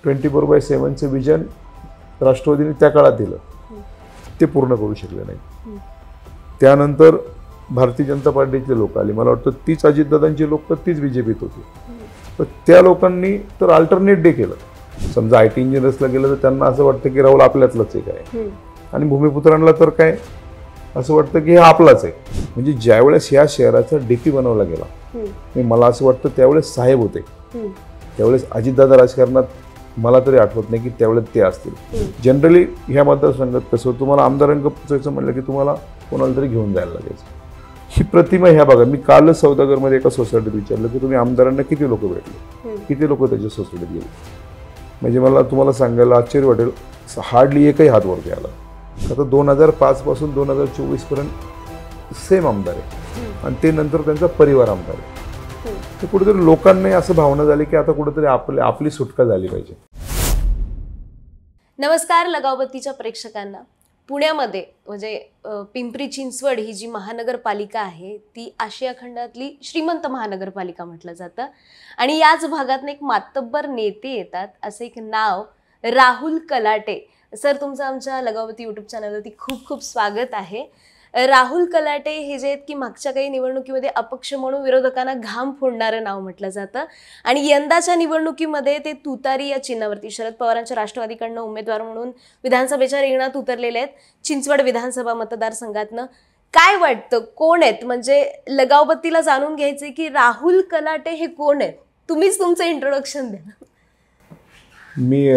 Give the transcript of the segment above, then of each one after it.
24/7चं vision राष्ट्रवादीने त्या काळात दिलं, ते पूर्ण करू शकले नाही. त्यानंतर भारतीय जनता पार्टीचे लोक आले, मला वाटतं तीच अजितदादांची लोक तर तीच बीजेपीत होती. तर त्या लोकांनी तर अल्टरनेट डे केलं. समजा IT इंजिनियर्सला गेलं तर त्यांना असं वाटतं की राहुल आपल्यातलंच एक आहे, आणि भूमिपुत्रांना तर काय असं वाटतं की हे आपलाच आहे. म्हणजे ज्यावेळेस ह्या शहराचा DP बनवला गेला, मला असं वाटतं त्यावेळेस साहेब होते, त्यावेळेस अजितदादा राजकारणात मला तरी आठवत नाही की त्यावेळेस ते असतील. जनरली ह्या मतदारसंघात कसं तुम्हाला आमदारांक पुचायचं म्हटलं की तुम्हाला कोणाला तरी घेऊन जायला लागायचं. ही प्रतिमा ह्या बघा, मी कालच सौदागरमध्ये एका सोसायटीत विचारलं की तुम्ही आमदारांना किती लोक भेटले, किती लोक त्याच्या सोसायटीत गेले. म्हणजे मला तुम्हाला सांगायला आश्चर्य वाटेल, हार्डली एकही हात वरती आला. आता 2005 पासून 2024 पर्यंत सेम आमदार आहे, आणि ते नंतर त्यांचा परिवार आमदार आहे. तर कुठेतरी लोकांना असं भावना झाली की आता कुठेतरी आपली सुटका झाली पाहिजे. नमस्कार लगावबत्तीच्या प्रेक्षकांना. पुण्यामध्ये म्हणजे पिंपरी चिंचवड ही जी महानगरपालिका आहे ती आशिया खंडातली श्रीमंत महानगरपालिका म्हटलं जातं, आणि याच भागातून एक मातब्बर नेते येतात. असं एक नाव राहुल कलाटे. सर, तुमचं आमच्या लगावबत्ती यूट्यूब चॅनलवरती खूप खूप स्वागत आहे. राहुल कलाटे हे जे आहेत की मागच्या काही निवडणुकीमध्ये अपक्ष म्हणून विरोधकांना घाम फोडणारं नाव म्हटलं जातं, आणि यंदाच्या निवडणुकीमध्ये ते तुतारी या चिन्हावरती शरद पवारांच्या राष्ट्रवादीकडनं उमेदवार म्हणून विधानसभेच्या रिंगणात उतरलेले आहेत, चिंचवड विधानसभा मतदारसंघातनं. काय वाटतं, कोण आहेत? म्हणजे लगावबत्तीला जाणून घ्यायचे की राहुल कलाटे हे कोण आहेत? तुम्हीच तुमचं इंट्रोडक्शन द्या. मी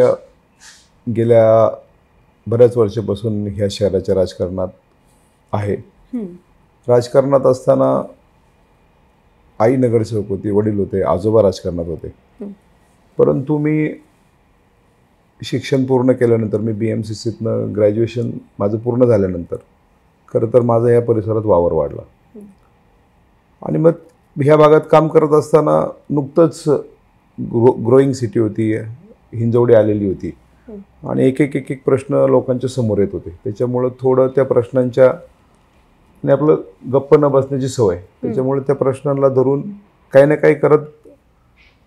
गेल्या बऱ्याच वर्षापासून ह्या शहराच्या राजकारणात आहे. राजकारणात असताना आई नगरसेवक होती, वडील होते, आजोबा राजकारणात होते. परंतु मी शिक्षण पूर्ण केल्यानंतर, मी BMCCतनं ग्रॅज्युएशन माझं पूर्ण झाल्यानंतर खरं तर माझा या परिसरात वावर वाढला, आणि मग ह्या भागात काम करत असताना नुकतंच ग्रोईंग सिटी होती, हिंजवडी आलेली होती, आणि एक एक प्रश्न लोकांच्या समोर येत होते. त्याच्यामुळं थोडं त्या प्रश्नांच्या, आणि आपलं गप्प न बसण्याची सवय, त्याच्यामुळे त्या प्रश्नांना धरून काही ना काही करत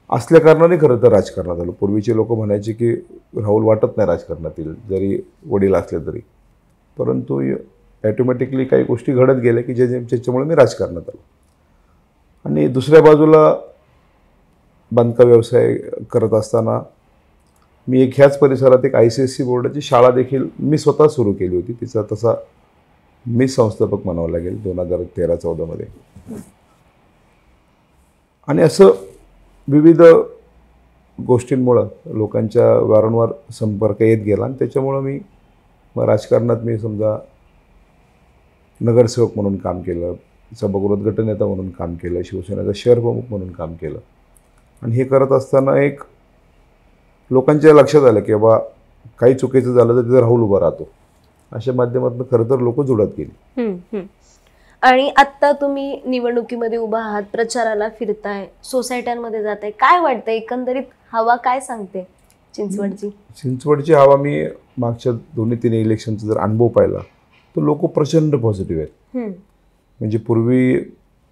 असल्या कारणाने खरं तर राजकारणात आलो. पूर्वीचे लोक म्हणायचे की राहुल वाटत नाही राजकारणातील, जरी वडील असले तरी. परंतु ॲटोमॅटिकली काही गोष्टी घडत गेल्या की ज्याच्यामुळे मी राजकारणात आलो. आणि दुसऱ्या बाजूला बांधकाम व्यवसाय करत असताना मी ह्याच परिसरात एक ICSE बोर्डाची शाळा देखील मी स्वतः सुरू केली होती. तिचा तसा मी संस्थापक म्हणावं लागेल 2013-14 मध्ये. आणि असं विविध गोष्टींमुळं लोकांच्या वारंवार संपर्क येत गेला, आणि त्याच्यामुळं मी राजकारणात मी समजा नगरसेवक म्हणून काम केलं, सभागृहात गटनेता म्हणून काम केलं, शिवसेनेचा शहर प्रमुख म्हणून काम केलं. आणि हे करत असताना एक लोकांच्या लक्षात आलं की बाबा काही चुकीचं झालं तर तिथे राहुल उभा राहतो, अशा माध्यमातून खरं तर लोक जुळत गेली. आणि आत्ता तुम्ही निवडणुकीमध्ये उभा आहात, प्रचाराला फिरताय, सोसायट्यांमध्ये जाताय, काय वाटतंय एकंदरीत हवा काय सांगते चिंचवडची? चिंचवडची हवा मी मागच्या 2-3 इलेक्शनचा जर अनुभव पाहिला तर लोक प्रचंड पॉझिटिव्ह आहेत. म्हणजे पूर्वी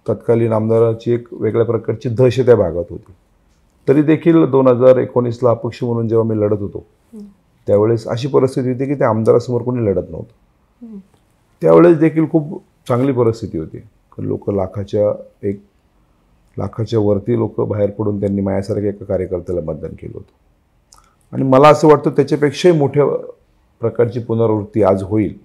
तत्कालीन आमदाराची एक वेगळ्या प्रकारची दहशत त्या भागात होती. तरी देखील 2019ला अपक्ष म्हणून जेव्हा मी लढत होतो त्यावेळेस अशी परिस्थिती होती की त्या आमदारासमोर कोणी लढत नव्हतं. त्यावेळेस देखील खूप चांगली परिस्थिती होती. लोक लाखाच्या वरती लोक बाहेर पडून त्यांनी माझ्यासारख्या एका कार्यकर्त्याला मतदान केलं होतं. आणि मला असं वाटतं त्याच्यापेक्षाही मोठ्या प्रकारची पुनरावृत्ती आज होईल.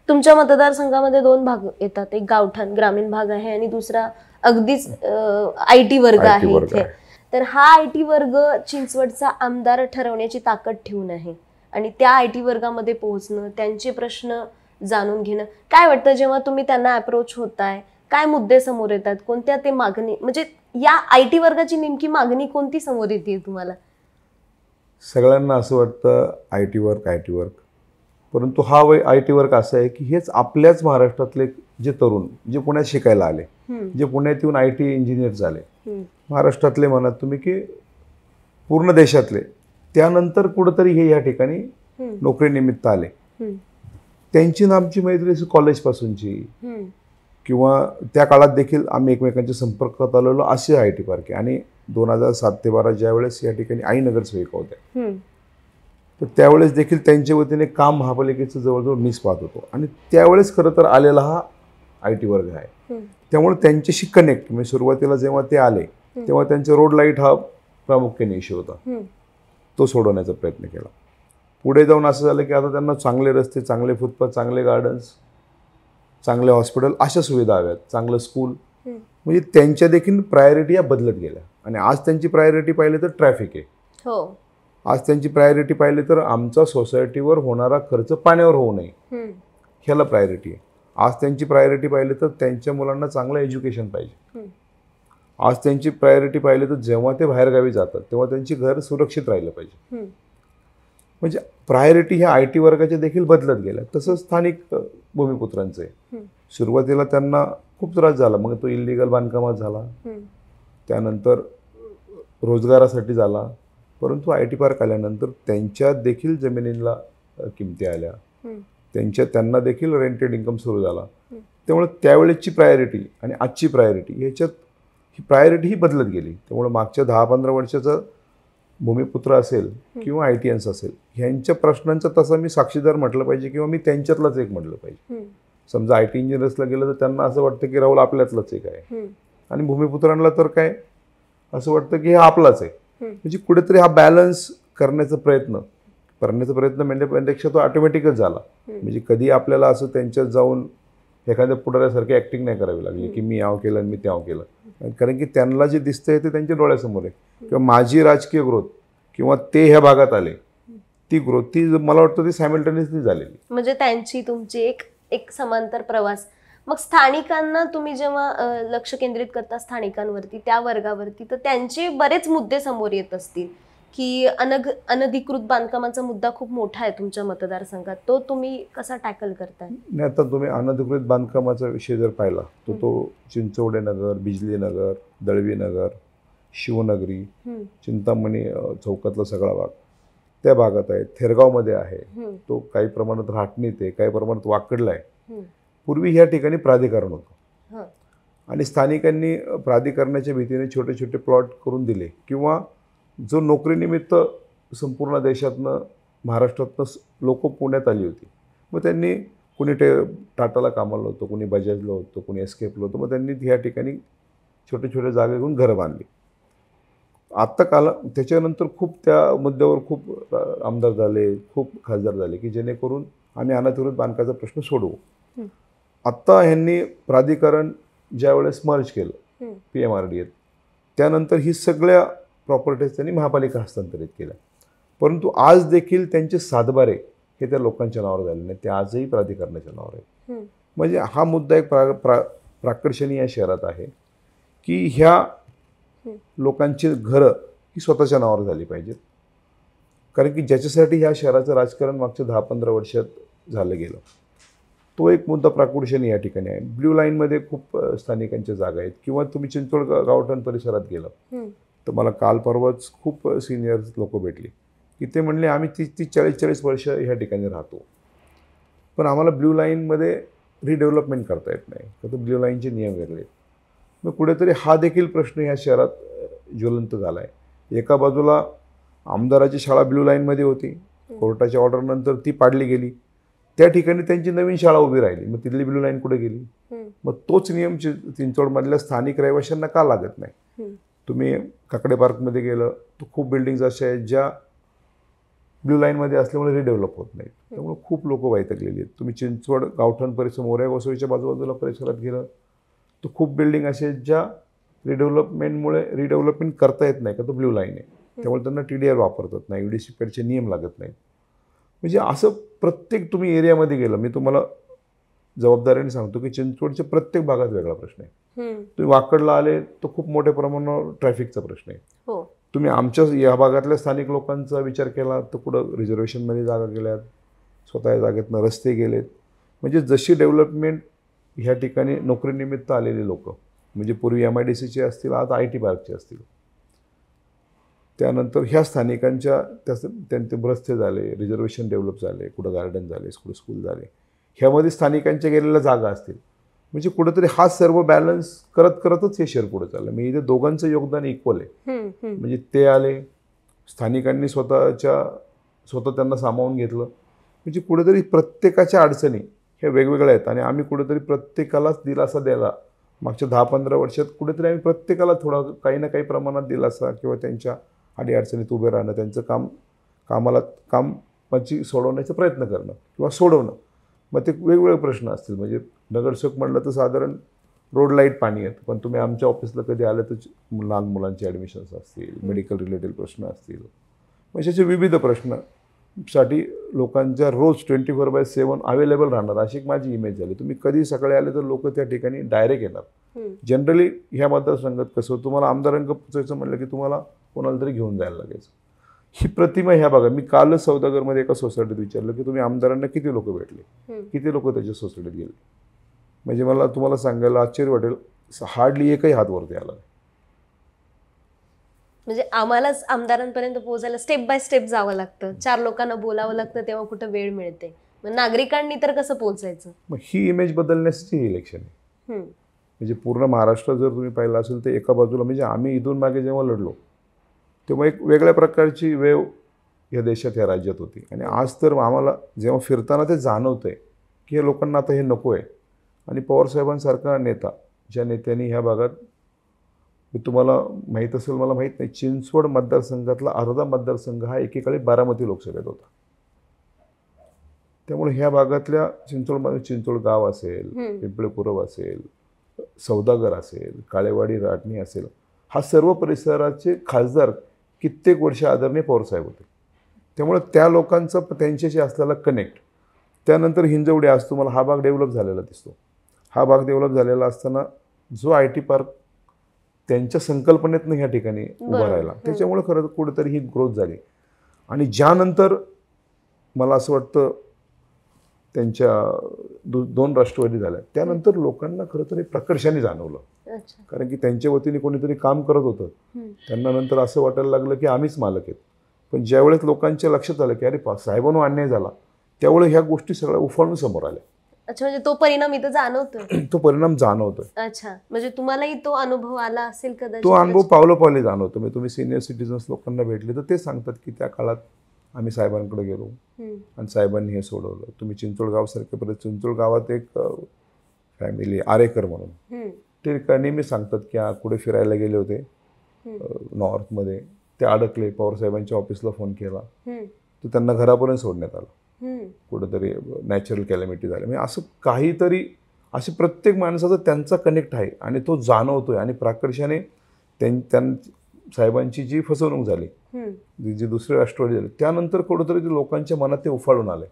तुमच्या मतदारसंघामध्ये 2 भाग येतात, एक गावठाण ग्रामीण भाग आहे आणि दुसरा अगदीच IT वर्ग आहे इथे. तर हा IT वर्ग चिंचवडचा आमदार ठरवण्याची ताकद ठेवून आहे, आणि त्या IT वर्गामध्ये पोहोचणं, त्यांचे प्रश्न जाणून घेणं. काय वाटतं जेव्हा तुम्ही त्यांना अप्रोच होताय, काय मुद्दे समोर येतात, कोणत्या ते मागणी, म्हणजे या IT वर्गाची नेमकी मागणी कोणती समोर येते तुम्हाला? सगळ्यांना असं वाटतं IT वर्क, परंतु हा IT वर्क असा आहे की हेच आपल्याच महाराष्ट्रातले जे तरुण, जे पुण्यात शिकायला आले, जे पुण्यात येऊन IT इंजिनियर झाले, महाराष्ट्रातले म्हणा तुम्ही की पूर्ण देशातले, त्यानंतर कुठंतरी हे या ठिकाणी नोकरीनिमित्त आले. त्यांची ना आमची मैत्री कॉलेजपासूनची, किंवा त्या काळात देखील आम्ही एकमेकांच्या संपर्कात आलेलो असे IT पार्क आहे. आणि 2007 ते 12 ज्यावेळेस या ठिकाणी आई नगरसेविका होत्या, तर त्यावेळेस देखील त्यांच्या वतीने काम महापालिकेचं जवळजवळ मीच पाहत होतो. आणि त्यावेळेस खरं तर आलेला हा IT वर्ग आहे. त्यामुळे त्यांच्याशी कनेक्ट, म्हणजे सुरुवातीला जेव्हा ते आले तेव्हा त्यांचे रोड लाईट हा प्रामुख्याने इश्यू होता, तो सोडवण्याचा प्रयत्न केला. पुढे जाऊन असं झालं की आता त्यांना चांगले रस्ते, चांगले फुटपाथ, चांगले गार्डन्स, चांगले हॉस्पिटल अशा सुविधा हव्यात, चांगलं स्कूल. म्हणजे त्यांच्या देखील प्रायोरिटी या बदलत गेल्या. आणि आज त्यांची प्रायोरिटी पाहिली तर ट्रॅफिक आहे. हो. आज त्यांची प्रायोरिटी पाहिली तर आमचा सोसायटीवर होणारा खर्च पाण्यावर होऊ नये, ह्याला प्रायोरिटी आहे. आज त्यांची प्रायोरिटी पाहिली तर त्यांच्या मुलांना चांगलं एज्युकेशन पाहिजे. आज त्यांची प्रायोरिटी पाहिली तर जेव्हा ते बाहेरगावी जातात तेव्हा त्यांची घर सुरक्षित राहिलं पाहिजे. म्हणजे प्रायोरिटी ह्या IT वर्गाच्या देखील बदलत गेल्या. तसंच स्थानिक भूमिपुत्रांचं आहे. सुरुवातीला त्यांना खूप त्रास झाला, मग तो इल्लिगल बांधकामात झाला, त्यानंतर रोजगारासाठी झाला. परंतु IT पार्क आल्यानंतर त्यांच्या देखील जमिनीला किमती आल्या, त्यांना देखील रेंटेड इन्कम सुरू झाला. त्यामुळे त्यावेळेची प्रायोरिटी आणि आजची प्रायोरिटी ह्याच्यात ही प्रायोरिटी ही बदलत गेली. त्यामुळे मागच्या 10-15 वर्षाचं भूमिपुत्र असेल किंवा ITNs असेल, ह्यांच्या प्रश्नांचा तसा मी साक्षीदार म्हटलं पाहिजे किंवा मी त्यांच्यातलाच एक म्हटलं पाहिजे. समजा IT इंजिनियर्सला गेलं तर त्यांना असं वाटतं की राहुल आपल्यातलंच एक आहे, आणि भूमिपुत्रांना तर काय असं वाटतं की हा आपलाच आहे. म्हणजे कुठेतरी हा बॅलन्स करण्याचा प्रयत्न म्हणण्यापेक्षा तो ऑटोमॅटिकच झाला. म्हणजे कधी आपल्याला असं त्यांच्यात जाऊन एखाद्या पुढाऱ्यासारखी ॲक्टिंग नाही करावी लागली की मी याव केलं आणि मी त्याव केलं. कारण की त्यांना जे दिसतंय ते त्यांच्या डोळ्यासमोर आहे. किंवा माझी राजकीय ग्रोथ किंवा ते ह्या भागात आले, ती ग्रोथ ती मला वाटतं ती सायमल्टेनियसली झालेली. म्हणजे त्यांची तुमची एक समांतर प्रवास. मग स्थानिकांना तुम्ही जेव्हा लक्ष केंद्रित करता स्थानिकांवरती, त्या वर्गावरती, तर त्यांचे बरेच मुद्दे समोर येत असतील की अनधिकृत बांधकामाचा मुद्दा खूप मोठा आहे तुमच्या मतदारसंघात, तो तुम्ही कसा टॅकल करताय? नाही, आता तुम्ही अनधिकृत बांधकामाचा विषय जर पाहिला तर तो चिंचवडे नगर, बिजली नगर, दळवी नगर, शिवनगरी, चिंतामणी चौकातला सगळा भाग त्या भागात आहे. थेरगावमध्ये आहे, तो काही प्रमाणात राहटणीत आहे, काही प्रमाणात वाकडला आहे. पूर्वी ह्या ठिकाणी प्राधिकरण होतं आणि स्थानिकांनी प्राधिकरणाच्या भीतीने छोटे छोटे प्लॉट करून दिले, किंवा जो नोकरीनिमित्त संपूर्ण देशातनं महाराष्ट्रातनं लोक पुण्यात आली होती, मग त्यांनी कुणी टाटाला कामाला होतं, कुणी बजाजला होतं, कुणी एस्केपला होतं, मग त्यांनी ह्या ठिकाणी छोटे छोटे जागे घेऊन घरं बांधली. आत्ता त्याच्यानंतर खूप त्या मुद्द्यावर खूप आमदार झाले, खूप खासदार झाले की जेणेकरून आम्ही अनधिकृत बांधकामाचा प्रश्न सोडवू. आत्ता ह्यांनी प्राधिकरण ज्यावेळेस मर्ज केलं PMRDA, त्यानंतर ही सगळ्या प्रॉपर्टीज त्यांनी महापालिका हस्तांतरित केल्या. परंतु आज देखील त्यांचे सातबारे हे त्या लोकांच्या नावावर झाले नाही, ते आजही प्राधिकरणाच्या नावावर आहेत. म्हणजे हा मुद्दा एक प्राकर्षणीय या शहरात आहे की ह्या लोकांची घरं ही स्वतःच्या नावावर झाली पाहिजेत. कारण की ज्याच्यासाठी ह्या शहराचं राजकारण मागच्या 10-15 वर्षात झालं गेलं, तो एक मुद्दा प्राकुर्षणी या ठिकाणी आहे. ब्ल्यू लाईनमध्ये खूप स्थानिकांच्या जागा आहेत, किंवा तुम्ही चिंचवड गावठण परिसरात गेलं तर मला काल परवाच खूप सिनियर लोक भेटले की ते म्हणले आम्ही 30-40 वर्ष ह्या ठिकाणी राहतो, पण आम्हाला ब्ल्यू लाईनमध्ये रिडेव्हलपमेंट करता येत नाही, तर ब्ल्यू लाईनचे नियम वेगळे आहेत. मग कुठेतरी हा देखील प्रश्न ह्या शहरात ज्वलंत झाला आहे. एका बाजूला आमदाराची शाळा ब्ल्यू लाईनमध्ये होती, कोर्टाच्या ऑर्डरनंतर ती पाडली गेली, त्या ठिकाणी त्यांची नवीन शाळा उभी राहिली, मग तिथली ब्ल्यू लाईन कुठे गेली? मग तोच नियम चिंचवडमधल्या स्थानिक रहिवाशांना का लागत नाही? तुम्ही काकडे पार्कमध्ये गेलं तर खूप बिल्डिंग्स अशा आहेत ज्या ब्ल्यू लाईनमध्ये असल्यामुळे रिडेव्हलप होत नाहीत, त्यामुळे खूप लोक वैतागलेली आहेत. तुम्ही चिंचवड गावठण परिसर मोऱ्या गोसावीच्या बाजूबाजूला परिसरात गेलं तर खूप बिल्डिंग असे आहेत ज्या रिडेव्हलपमेंट करता येत नाही, का तो ब्ल्यू लाईन आहे, त्यामुळे त्यांना TDR वापरतात नाही, UDC पॅडचे नियम लागत नाहीत. म्हणजे असं प्रत्येक तुम्ही एरियामध्ये गेलं, मी तुम्हाला जबाबदारीने सांगतो की चिंचवडच्या प्रत्येक भागात वेगळा प्रश्न आहे. तुम्ही वाकडला आले तर खूप मोठ्या प्रमाणावर ट्रॅफिकचा प्रश्न आहे. तुम्ही आमच्या या भागातल्या स्थानिक लोकांचा विचार केला तर कुठं रिझर्वेशनमध्ये जागा गेल्यात, स्वतः जागेतनं रस्ते गेलेत. म्हणजे जशी डेव्हलपमेंट ह्या ठिकाणी नोकरीनिमित्त आलेली लोक, म्हणजे पूर्वी MIDCचे असतील, आज IT पार्कचे असतील, त्यानंतर ह्या स्थानिकांच्या त्यांचे रस्ते झाले, रिझर्वेशन डेव्हलप झाले, कुठं गार्डन झाले, कुठं स्कूल झाले, ह्यामध्ये स्थानिकांच्या गेलेल्या जागा असतील. म्हणजे कुठेतरी हा सर्व बॅलन्स करत करतच हे शहर पुढे चाललं. मी इथे दोघांचं योगदान इक्वल आहे. म्हणजे ते आले, स्थानिकांनी स्वतः त्यांना सामावून घेतलं. म्हणजे कुठेतरी प्रत्येकाच्या अडचणी ह्या वेगवेगळ्या आहेत आणि आम्ही कुठेतरी प्रत्येकालाच दिलासा द्यायला मागच्या 10-15 वर्षात कुठेतरी आम्ही प्रत्येकाला थोडा काही ना काही प्रमाणात दिलासा किंवा त्यांच्या अडीअडचणीत उभे राहणं, त्यांचं कामाची सोडवण्याचा प्रयत्न करणं किंवा सोडवणं. मग ते वेगवेगळे प्रश्न असतील. म्हणजे नगरसेवक म्हटलं तर साधारण रोड लाईट पाणी येतं, पण तुम्ही आमच्या ऑफिसला कधी आलं तर लहान मुलांचे ॲडमिशन्स असतील, मेडिकल रिलेटेड प्रश्न असतील, म्हणजे असे विविध प्रश्नासाठी लोकांच्या रोज 24/7 अवेलेबल राहणार अशी एक माझी इमेज झाली. तुम्ही कधी सकाळी आले तर लोक त्या ठिकाणी डायरेक्ट येणार. जनरली ह्या मतदारसंघात कसं तुम्हाला आमदारांक पोचायचं म्हटलं की तुम्हाला कोणाला तरी घेऊन जायला लागायचं. ही प्रतिमा ह्या भागात, मी कालच सौदागरमध्ये एका सोसायटीत विचारलं की तुम्ही आमदारांना किती लोक भेटले, किती लोक त्याच्या सोसायटीत गेले. म्हणजे मला तुम्हाला सांगायला आश्चर्य वाटेल, हार्डली एकही हात वरती आला. म्हणजे आम्हालाच आमदारांपर्यंत पोहोचायला स्टेप बाय स्टेप जावं लागतं, 4 लोकांना बोलावं लागतं, तेव्हा कुठं वेळ मिळते. मग नागरिकांनी तर कसं पोहोचायचं? मग ही इमेज बदलण्यासाठी इलेक्शन आहे. म्हणजे पूर्ण महाराष्ट्र जर तुम्ही पाहिलं असेल तर एका बाजूला म्हणजे आम्ही इथून मागे जेव्हा लढलो तेव्हा एक वेगळ्या प्रकारची वेव या देशात या राज्यात होती. आणि आज तर आम्हाला जेव्हा फिरताना ते जाणवतंय की हे लोकांना आता हे नको आहे. आणि पवारसाहेबांसारखा नेता, ज्या नेत्यांनी ह्या भागात, तुम्हाला माहीत असेल मला माहीत नाही, चिंचवड मतदारसंघातला अर्धा मतदारसंघ हा एकेकाळी बारामती लोकसभेत होता. त्यामुळे ह्या भागातल्या चिंचवड गाव असेल, पिंपळे पुरव असेल, सौदागर असेल, काळेवाडी राटणी असेल, हा सर्व परिसराचे खासदार कित्येक वर्ष आदरणीय पवारसाहेब होते. त्यामुळे त्या लोकांचा त्यांच्याशी असलेला कनेक्ट. त्यानंतर हिंजवडी, आज तुम्हाला हा भाग डेव्हलप झालेला दिसतो. हा भाग डेव्हलप झालेला असताना जो IT पार्क त्यांच्या संकल्पनेतनं ह्या ठिकाणी उभा राहिला, त्याच्यामुळे खरं कुठेतरी ही ग्रोथ झाली. आणि ज्यानंतर मला असं वाटतं त्यांच्या 2 राष्ट्रवादी झाल्या, त्यानंतर लोकांना खरं तर प्रकर्षाने जाणवलं. कारण की त्यांच्या वतीने कोणीतरी काम करत होतं. त्यांना नंतर असं वाटायला लागलं की आम्हीच मालक आहेत. पण ज्यावेळेस लोकांच्या लक्षात आलं की अरे साहेबांनो अन्याय झाला, त्यावेळेस ह्या गोष्टी सगळ्या उफाळून समोर आल्या. अच्छा, म्हणजे तो परिणाम इथं जाणवतोय. तो परिणाम जाणवतोय. अच्छा, म्हणजे तुम्हालाही तो अनुभव आला असेल कदाचित. तो अनुभव पावलोपावली जाणवतो. म्हणजे तुम्ही सिनियर सिटीजन्स लोकांना भेटले तर ते सांगतात की त्या काळात आम्ही साहेबांकडे गेलो आणि साहेबांनी हे सोडवलं. तुम्ही चिंचवड गावसारखे परत चिंचवड गावात एक फॅमिली आरेकर म्हणून, ते नेहमी सांगतात की कुठे फिरायला गेले होते नॉर्थमध्ये, ते अडकले, पवारसाहेबांच्या ऑफिसला फोन केला तर त्यांना घरापर्यंत सोडण्यात आलं. कुठंतरी नॅचरल कॅलॅमिटी झाली. म्हणजे असं काहीतरी, असे प्रत्येक माणसाचा त्यांचा कनेक्ट आहे आणि तो जाणवतोय. आणि प्राकर्षाने साहेबांची जी फसवणूक झाली, जी दुसरे राष्ट्रवादी झाली, त्यानंतर कुठंतरी लोकांच्या मनात ते उफाळून आले.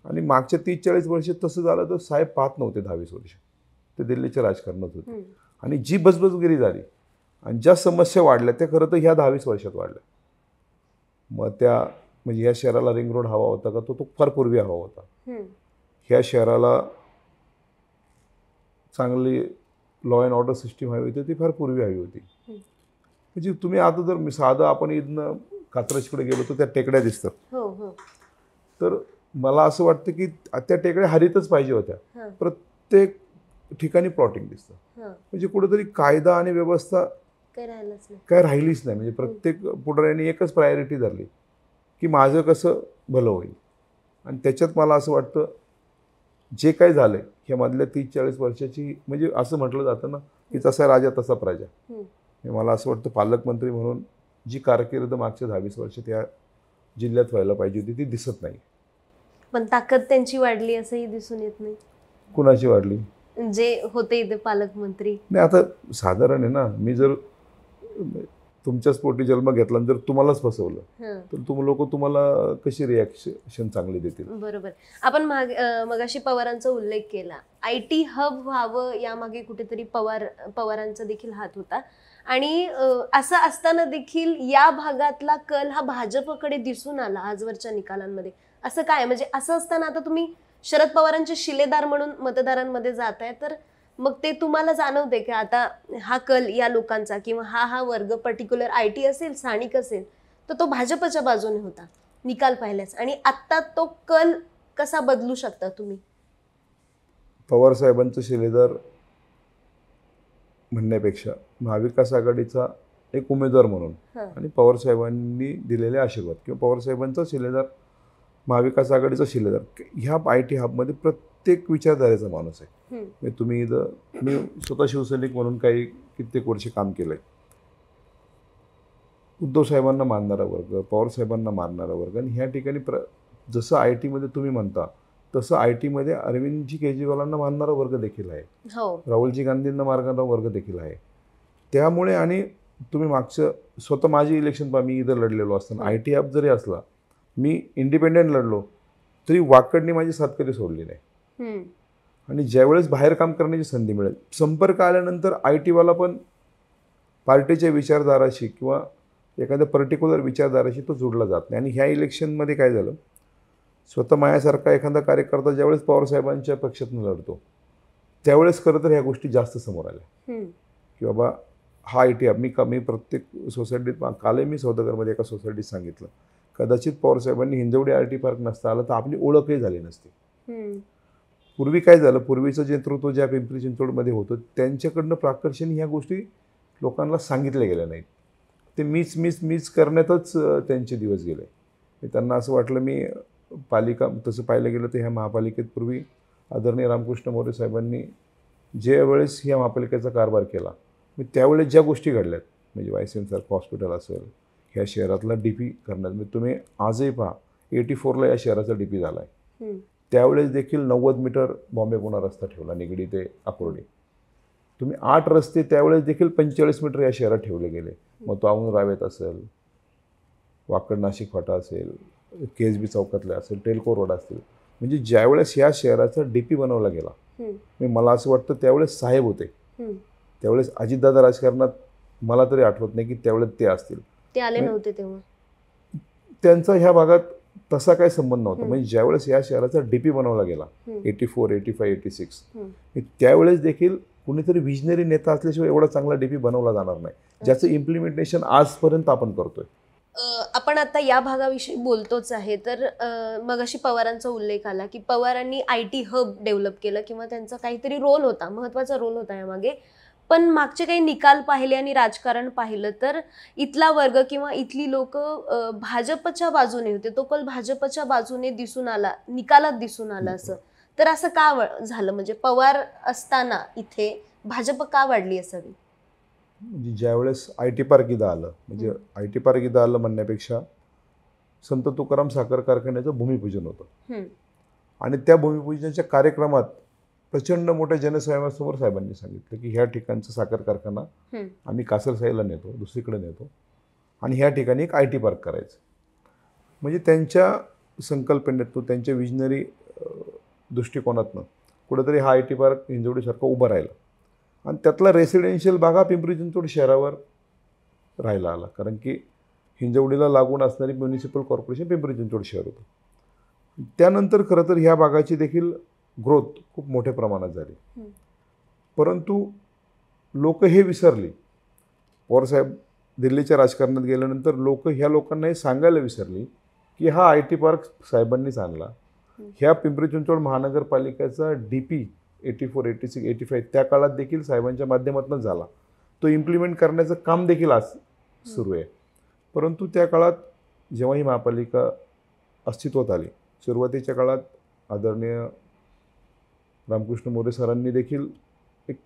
आणि मागच्या 30-40 वर्ष तसं झालं तर साहेब पाहत नव्हते. 10-20 वर्ष ते दिल्लीच्या राजकारणात होते. आणि जी बजबजगिरी झाली आणि ज्या समस्या वाढल्या त्या खरं तर ह्या 10-20 वर्षात वाढल्या. मग त्या म्हणजे ह्या शहराला रिंग रोड हवा होता का, तो फार पूर्वी हवा होता. ह्या शहराला चांगली लॉ अँड ऑर्डर सिस्टीम हवी होती, ती फार पूर्वी हवी होती. म्हणजे तुम्ही आता जर साधं आपण इथनं कात्रजकडे गेलो तर त्या टेकड्या दिसतात. तर मला असं वाटतं की त्या टेकड्या हरितच पाहिजे होत्या. प्रत्येक ठिकाणी प्लॉटिंग दिसतं. म्हणजे कुठेतरी कायदा आणि व्यवस्था काय राहिलीच नाही. म्हणजे प्रत्येक पुढाऱ्यांनी एकच प्रायोरिटी धरली की माझं कसं भलं होईल. आणि त्याच्यात मला असं वाटतं जे काही झालं आहे ह्या मधल्या 30-40 वर्षाची, म्हणजे असं म्हटलं जातं ना की जसा राजा तसा प्रजा. मला असं वाटतं पालकमंत्री म्हणून जी कारकीर्द मागच्या 10-20 वर्षात या जिल्ह्यात व्हायला पाहिजे होती ती दिसत नाही. पण ताकद त्यांची वाढली असंही दिसून येत नाही. कुणाची वाढली? जे होते इथे पालकमंत्री. नाही, आता साधारण आहे ना, मी जर तुमच्याच पोटी जन्म घेतला जर तुम्हालाच फसवलं तर लोक तुम्हाला कशी रिॲक्शन चांगली देतील? बरोबर. आपण मगाशी पवारांचा उल्लेख केला. IT हब व्हावं यामागे कुठेतरी पवारांचा देखील हात होता. आणि असं असताना देखील या भागातला कल हा भाजपकडे दिसून आला आजवरच्या निकालांमध्ये. असं काय, म्हणजे असं असताना आता तुम्ही शरद पवारांचे शिलेदार म्हणून मतदारांमध्ये जाताय, तर मग ते तुम्हाला जाणवते की आता हा कल या लोकांचा किंवा हा वर्ग पर्टिक्युलर IT असेल, स्थानिक असेल, तर तो भाजपच्या बाजूने होता निकाल पाहिल्यास, आणि आता तो कल कसा बदलू शकता तुम्ही? पवार साहेबांचं शिलेदार म्हणण्यापेक्षा महाविकास आघाडीचा एक उमेदवार म्हणून हां. आणि पवारसाहेबांनी दिलेले आशीर्वाद किंवा पवारसाहेबांचा शिलेदार, महाविकास आघाडीचा शिलेदार, ह्या IT हबमध्ये प्रत्येक विचारधारेचा माणूस आहे. हम्म. म्हणजे तुम्ही इथं, मी स्वतः शिवसैनिक म्हणून काही कित्येक वर्षे काम केलं आहे. उद्धव साहेबांना मानणारा वर्ग, पवारसाहेबांना मानणारा वर्ग, आणि ह्या ठिकाणी जसं IT मध्ये तुम्ही म्हणता तसं IT मध्ये अरविंदजी केजरीवालांना मानणारा वर्ग देखील आहे, हो. राहुलजी गांधींना मारणारा वर्ग देखील आहे. त्यामुळे, आणि तुम्ही मागचं स्वतः माझी इलेक्शन पहा, मी इथं लढलेलो असताना IT हब जरी असला, मी इंडिपेंडेंट लढलो तरी वाकडनी माझी साथ कधी सोडली नाही. हम्म. आणि ज्यावेळेस बाहेर काम करण्याची संधी मिळेल, संपर्क आल्यानंतर IT वाला पण पार्टीच्या विचारधाराशी किंवा एखाद्या पर्टिक्युलर विचारधाराशी तो जोडला जात नाही. आणि ह्या इलेक्शनमध्ये काय झालं, स्वतः माझ्यासारखा एखादा कार्यकर्ता ज्यावेळेस पवारसाहेबांच्या पक्षातून लढतो त्यावेळेस खरं तर ह्या गोष्टी जास्त समोर आल्या हम्म. की बाबा हा IT हब, मी प्रत्येक सोसायटीत, कालही मी सौदागरमध्ये एका सोसायटीत सांगितलं, कदाचित पवारसाहेबांनी हिंजवडी IT पार्क नसता आलं तर आपली ओळखही झाली नसती. हम्म. पूर्वी काय झालं, पूर्वीचं जे नेतृत्व ज्या पिंपरी चिंचवडमध्ये होतं त्यांच्याकडनं प्राकर्षाने ह्या गोष्टी लोकांना सांगितल्या गेल्या नाहीत. ते मीच करण्यातच त्यांचे दिवस गेले. त्यांना असं वाटलं, मी पालिका, तसं पाहिलं गेलं तर ह्या महापालिकेत पूर्वी आदरणीय रामकृष्ण मोरे साहेबांनी ज्या वेळेस ह्या महापालिकेचा कारभार केला, मी त्यावेळेस ज्या गोष्टी घडल्यात, म्हणजे YCM सारखं हॉस्पिटल असेल, ह्या शहरातला DP करण्यात, म्हणजे तुम्ही आजही पहा 84ला या शहराचा DP झाला आहे. हम्म. त्यावेळेस देखील 90 मीटर बॉम्बे पुणा रस्ता ठेवला, निगडी ते अकोर्डी. तुम्ही 8 रस्ते त्यावेळेस देखील 45 मीटर या शहरात ठेवले गेले. मग तो औंध रावेत असेल, वाकड नाशिक फाटा असेल, KSB चौकातले असेल, टेल्को रोड असतील, म्हणजे ज्यावेळेस ह्या शहराचा DP बनवला गेला, मला असं वाटतं त्यावेळेस साहेब होते, त्यावेळेस अजितदादा राजकारणात, मला तरी आठवत नाही की त्यावेळेस ते असतील, ते आले नव्हते तेव्हा, त्यांचा ह्या भागात तसा काही संबंध नव्हता. म्हणजे ज्यावेळेस या शहराचा DP बनवला गेला 84, 85, 86, त्यावेळेस देखील कुणीतरी विजनरी नेता असल्याशिवाय एवढा चांगला DP बनवला जाणार नाही, ज्याचं इम्प्लिमेंटेशन आजपर्यंत आपण करतोय. आपण आता या भागाविषयी बोलतोच आहे, तर मगाशी पवारांचा उल्लेख आला की पवारांनी IT हब डेव्हलप केलं किंवा त्यांचा काहीतरी रोल होता, महत्त्वाचा रोल होता यामागे. पण मागचे काही निकाल पाहिले आणि राजकारण पाहिलं तर इथला वर्ग किंवा इथली लोक भाजपच्या बाजूने होते, तो कल भाजपच्या बाजूने दिसून आला, निकालात दिसून आला. असं तर असं का झालं, म्हणजे पवार असताना इथे भाजप का वाढली असावी? म्हणजे ज्यावेळेस IT पार्क इथं आलं, म्हणजे IT पार्क इथं आलं म्हणण्यापेक्षा संत तुकाराम साखर कारखान्याचं भूमिपूजन होतं, आणि त्या भूमिपूजनाच्या कार्यक्रमात प्रचंड मोठ्या जनसमोर साहेबांनी सांगितलं की ह्या ठिकाणचा साखर कारखाना आम्ही कासरसाईला नेतो, दुसरीकडे नेतो, आणि ह्या ठिकाणी एक IT पार्क करायचं. म्हणजे त्यांच्या संकल्पनेतून, त्यांच्या विजनरी दृष्टिकोनातनं कुठंतरी हा IT पार्क हिंजवडीसारखा उभा राहिला, आणि त्यातला रेसिडेन्शियल भाग हा पिंपरी चिंचवड शहरावर राहायला आला, कारण की हिंजवडीला लागून असणारी म्युनिसिपल कॉर्पोरेशन पिंपरी चिंचवड शहर होतं. त्यानंतर खरं तर ह्या भागाची देखील ग्रोथ खूप मोठ्या प्रमाणात झाली, परंतु लोक हे विसरली. पवारसाहेब दिल्लीच्या राजकारणात गेल्यानंतर ह्या लोकांना हे सांगायला विसरली की हा IT पार्क साहेबांनीच आणला. ह्या पिंपरी चिंचवड महानगरपालिकेचा DP 84, 86, 85 त्या काळात देखील साहेबांच्या माध्यमातून झाला. तो इम्प्लिमेंट करण्याचं काम देखील आज सुरू आहे. परंतु त्या काळात जेव्हा ही महापालिका अस्तित्वात आली, सुरुवातीच्या काळात आदरणीय रामकृष्ण मोरे सरांनी देखील एक